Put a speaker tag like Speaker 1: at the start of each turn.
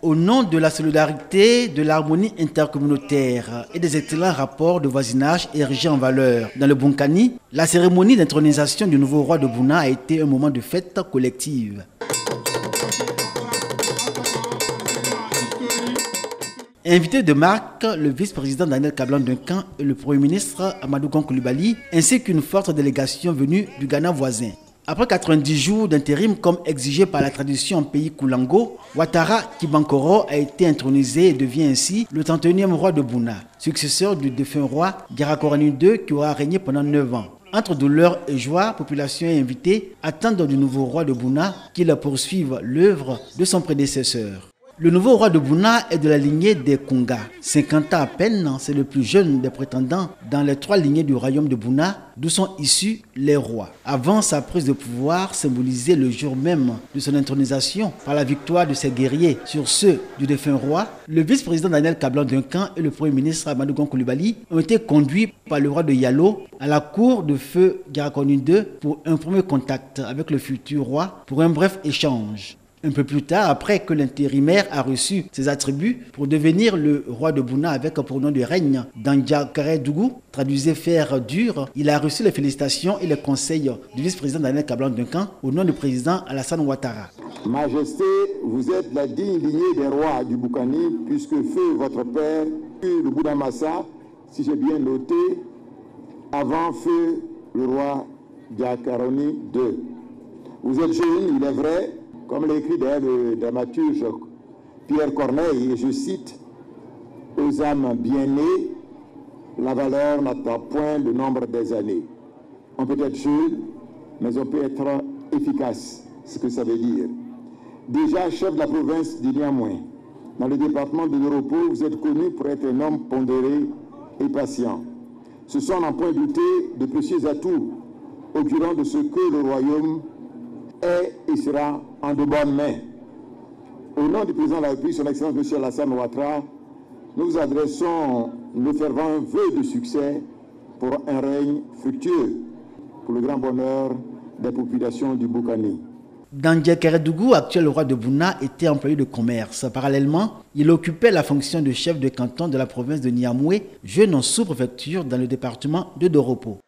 Speaker 1: Au nom de la solidarité, de l'harmonie intercommunautaire et des excellents rapports de voisinage érigés en valeur dans le Bunkani, la cérémonie d'intronisation du nouveau roi de Bouna a été un moment de fête collective. Invité de marque, le vice-président Daniel Kablan-Duncan et le premier ministre Amadou Gon Coulibaly, ainsi qu'une forte délégation venue du Ghana voisin. Après 90 jours d'intérim comme exigé par la tradition en pays Koulango, Ouattara Kibankoro a été intronisé et devient ainsi le 31e roi de Bouna, successeur du défunt roi Garakorani II qui aura régné pendant 9 ans. Entre douleur et joie, population et invités attendent du nouveau roi de Bouna qu'il poursuive l'œuvre de son prédécesseur. Le nouveau roi de Bouna est de la lignée des Konga. 50 ans à peine, c'est le plus jeune des prétendants dans les 3 lignées du royaume de Bouna, d'où sont issus les rois. Avant sa prise de pouvoir, symbolisée le jour même de son intronisation par la victoire de ses guerriers sur ceux du défunt roi, le vice-président Daniel Kablan-Duncan et le premier ministre Amadou Gon Coulibaly ont été conduits par le roi de Yalo à la cour de feu Garakorani II pour un premier contact avec le futur roi pour un bref échange. Un peu plus tard, après que l'intérimaire a reçu ses attributs pour devenir le roi de Bouna avec pour nom de règne Dandja Karedougou, traduisez fer dur, il a reçu les félicitations et les conseils du vice-président Daniel Kablan-Duncan au nom du président Alassane Ouattara.
Speaker 2: Majesté, vous êtes la digne lignée des rois du Boukani, puisque feu votre père, fut le Bouna Massa, si j'ai bien noté, avant feu le roi Garakorani II. Vous êtes jeune, il est vrai, comme l'a écrit d'ailleurs le dramaturge Pierre Corneille, et je cite, « Aux âmes bien nées, la valeur n'attend point le nombre des années. On peut être jeune, mais on peut être efficace, ce que ça veut dire. Déjà chef de la province du Niamey, dans le département de l'Europe, vous êtes connu pour être un homme pondéré et patient. Ce sont, n'en point douter, de précieux atouts augurant de ce que le royaume est et sera en de bonnes mains. Au nom du président de la République, son Excellence M. Alassane Ouattara, nous vous adressons nos fervents vœux de succès pour un règne fructueux, pour le grand bonheur des populations du Boukani.
Speaker 1: Dandja Karedougou, actuel roi de Bouna, était employé de commerce. Parallèlement, il occupait la fonction de chef de canton de la province de Niamey, jeune en sous-préfecture dans le département de Doropo.